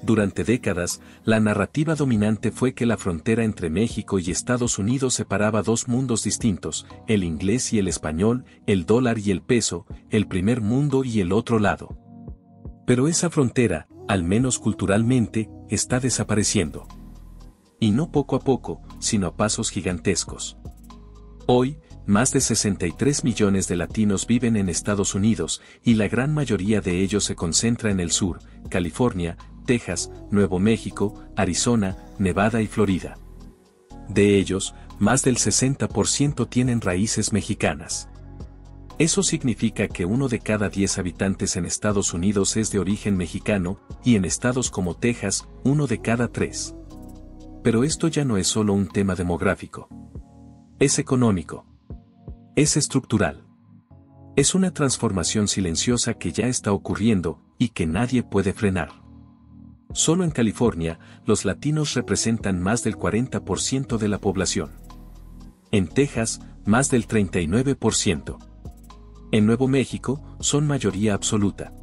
Durante décadas, la narrativa dominante fue que la frontera entre México y Estados Unidos separaba dos mundos distintos, el inglés y el español, el dólar y el peso, el primer mundo y el otro lado. Pero esa frontera, al menos culturalmente, está desapareciendo. Y no poco a poco, sino a pasos gigantescos. Hoy, más de 63 millones de latinos viven en Estados Unidos, y la gran mayoría de ellos se concentra en el sur, California, Texas, Nuevo México, Arizona, Nevada y Florida. De ellos, más del 60% tienen raíces mexicanas. Eso significa que 1 de cada 10 habitantes en Estados Unidos es de origen mexicano, y en estados como Texas, 1 de cada 3. Pero esto ya no es solo un tema demográfico. Es económico. Es estructural. Es una transformación silenciosa que ya está ocurriendo, y que nadie puede frenar. Solo en California, los latinos representan más del 40% de la población. En Texas, más del 39%. En Nuevo México, son mayoría absoluta.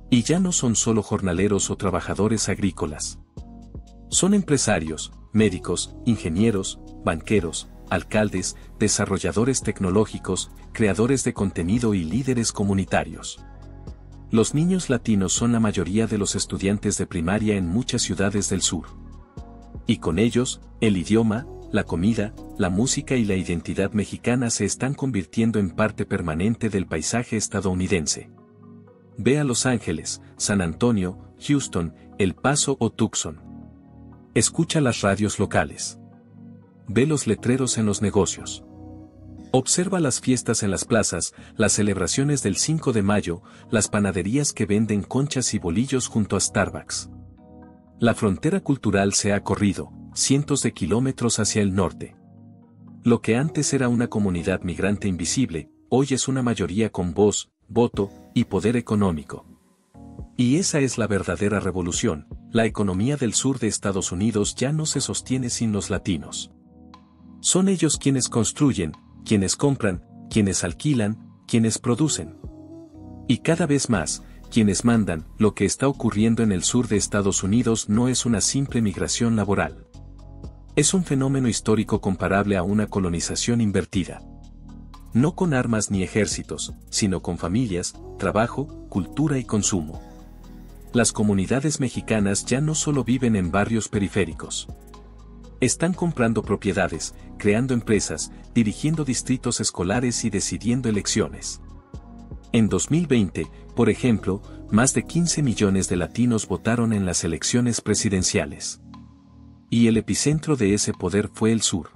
Y ya no son solo jornaleros o trabajadores agrícolas. Son empresarios, médicos, ingenieros, banqueros, alcaldes, desarrolladores tecnológicos, creadores de contenido y líderes comunitarios. Los niños latinos son la mayoría de los estudiantes de primaria en muchas ciudades del sur. Y con ellos, el idioma, la comida, la música y la identidad mexicana se están convirtiendo en parte permanente del paisaje estadounidense. Ve a Los Ángeles, San Antonio, Houston, El Paso o Tucson. Escucha las radios locales. Ve los letreros en los negocios. Observa las fiestas en las plazas, las celebraciones del 5 de mayo, las panaderías que venden conchas y bolillos junto a Starbucks. La frontera cultural se ha corrido, cientos de kilómetros hacia el norte. Lo que antes era una comunidad migrante invisible, hoy es una mayoría con voz, voto y poder económico. Y esa es la verdadera revolución. La economía del sur de Estados Unidos ya no se sostiene sin los latinos. Son ellos quienes construyen, quienes compran, quienes alquilan, quienes producen. Y cada vez más, quienes mandan. Lo que está ocurriendo en el sur de Estados Unidos no es una simple migración laboral. Es un fenómeno histórico comparable a una colonización invertida. No con armas ni ejércitos, sino con familias, trabajo, cultura y consumo. Las comunidades mexicanas ya no solo viven en barrios periféricos. Están comprando propiedades, creando empresas, dirigiendo distritos escolares y decidiendo elecciones. En 2020, por ejemplo, más de 15 millones de latinos votaron en las elecciones presidenciales. Y el epicentro de ese poder fue el sur.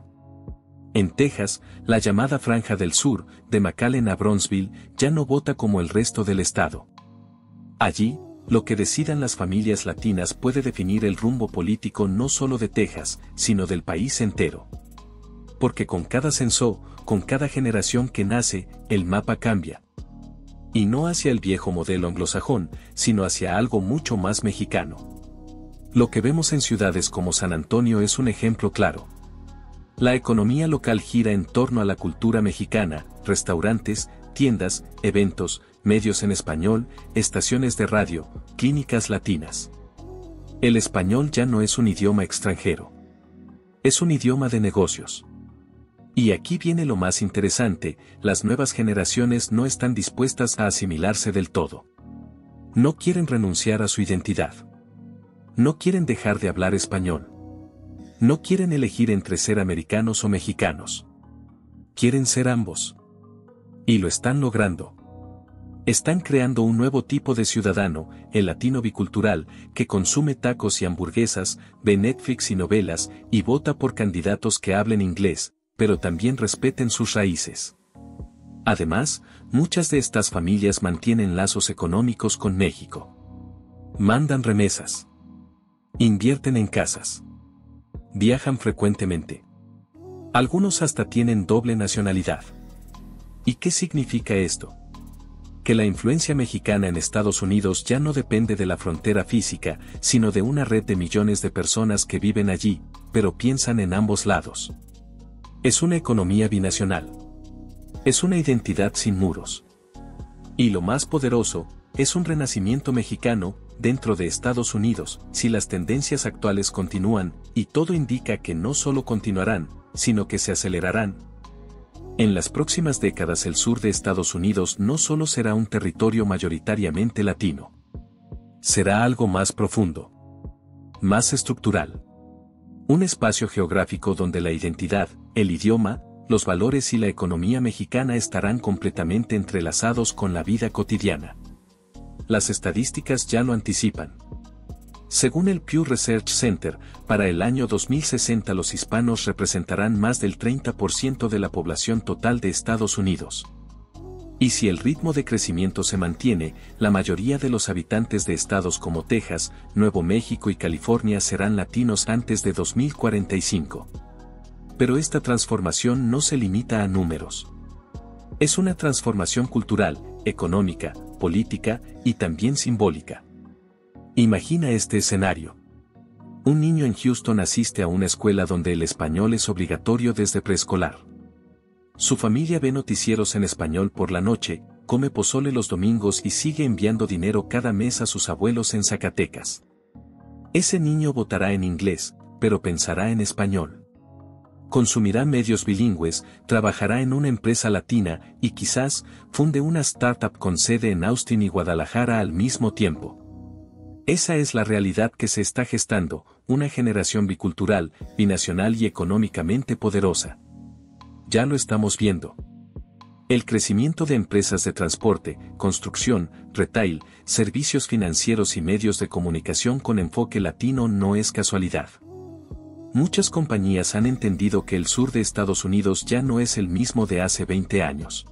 En Texas, la llamada Franja del Sur, de McAllen a Brownsville, ya no vota como el resto del estado. Allí, lo que decidan las familias latinas puede definir el rumbo político no solo de Texas, sino del país entero. Porque con cada censo, con cada generación que nace, el mapa cambia. Y no hacia el viejo modelo anglosajón, sino hacia algo mucho más mexicano. Lo que vemos en ciudades como San Antonio es un ejemplo claro. La economía local gira en torno a la cultura mexicana, restaurantes, tiendas, eventos, medios en español, estaciones de radio, clínicas latinas. El español ya no es un idioma extranjero. Es un idioma de negocios. Y aquí viene lo más interesante, las nuevas generaciones no están dispuestas a asimilarse del todo. No quieren renunciar a su identidad. No quieren dejar de hablar español. No quieren elegir entre ser americanos o mexicanos. Quieren ser ambos. Y lo están logrando. Están creando un nuevo tipo de ciudadano, el latino bicultural, que consume tacos y hamburguesas, ve Netflix y novelas, y vota por candidatos que hablen inglés, pero también respeten sus raíces. Además, muchas de estas familias mantienen lazos económicos con México. Mandan remesas. Invierten en casas. Viajan frecuentemente. Algunos hasta tienen doble nacionalidad. ¿Y qué significa esto? Que la influencia mexicana en Estados Unidos ya no depende de la frontera física, sino de una red de millones de personas que viven allí, pero piensan en ambos lados. Es una economía binacional. Es una identidad sin muros. Y lo más poderoso, es un renacimiento mexicano, dentro de Estados Unidos, si las tendencias actuales continúan, y todo indica que no solo continuarán, sino que se acelerarán. En las próximas décadas el sur de Estados Unidos no solo será un territorio mayoritariamente latino. Será algo más profundo. Más estructural. Un espacio geográfico donde la identidad, el idioma, los valores y la economía mexicana estarán completamente entrelazados con la vida cotidiana. Las estadísticas ya lo anticipan. Según el Pew Research Center, para el año 2060 los hispanos representarán más del 30% de la población total de Estados Unidos. Y si el ritmo de crecimiento se mantiene, la mayoría de los habitantes de estados como Texas, Nuevo México y California serán latinos antes de 2045. Pero esta transformación no se limita a números. Es una transformación cultural, económica, política y también simbólica. Imagina este escenario. Un niño en Houston asiste a una escuela donde el español es obligatorio desde preescolar. Su familia ve noticieros en español por la noche, come pozole los domingos y sigue enviando dinero cada mes a sus abuelos en Zacatecas. Ese niño votará en inglés, pero pensará en español. Consumirá medios bilingües, trabajará en una empresa latina y quizás funde una startup con sede en Austin y Guadalajara al mismo tiempo. Esa es la realidad que se está gestando, una generación bicultural, binacional y económicamente poderosa. Ya lo estamos viendo. El crecimiento de empresas de transporte, construcción, retail, servicios financieros y medios de comunicación con enfoque latino no es casualidad. Muchas compañías han entendido que el sur de Estados Unidos ya no es el mismo de hace 20 años.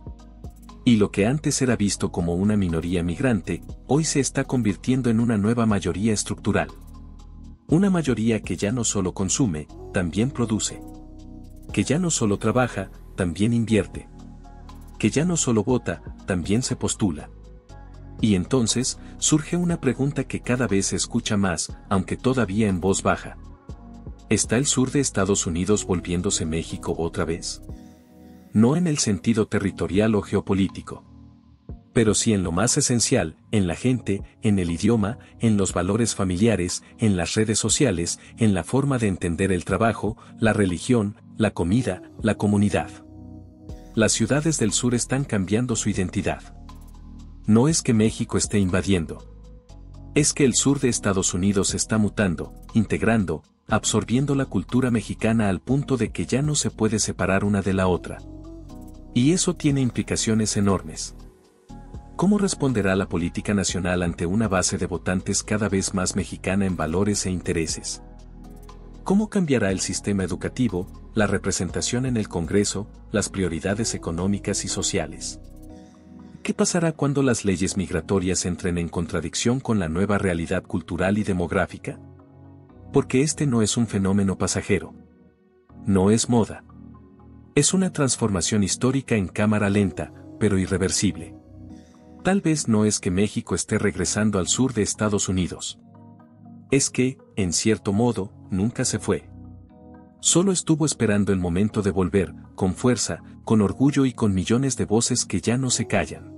Y lo que antes era visto como una minoría migrante, hoy se está convirtiendo en una nueva mayoría estructural. Una mayoría que ya no solo consume, también produce. Que ya no solo trabaja, también invierte. Que ya no solo vota, también se postula. Y entonces, surge una pregunta que cada vez se escucha más, aunque todavía en voz baja. ¿Está el sur de Estados Unidos volviéndose México otra vez? No en el sentido territorial o geopolítico. Pero sí en lo más esencial, en la gente, en el idioma, en los valores familiares, en las redes sociales, en la forma de entender el trabajo, la religión, la comida, la comunidad. Las ciudades del sur están cambiando su identidad. No es que México esté invadiendo. Es que el sur de Estados Unidos está mutando, integrando, absorbiendo la cultura mexicana al punto de que ya no se puede separar una de la otra. Y eso tiene implicaciones enormes. ¿Cómo responderá la política nacional ante una base de votantes cada vez más mexicana en valores e intereses? ¿Cómo cambiará el sistema educativo, la representación en el Congreso, las prioridades económicas y sociales? ¿Qué pasará cuando las leyes migratorias entren en contradicción con la nueva realidad cultural y demográfica? Porque este no es un fenómeno pasajero. No es moda. Es una transformación histórica en cámara lenta, pero irreversible. Tal vez no es que México esté regresando al sur de Estados Unidos. Es que, en cierto modo, nunca se fue. Solo estuvo esperando el momento de volver, con fuerza, con orgullo y con millones de voces que ya no se callan.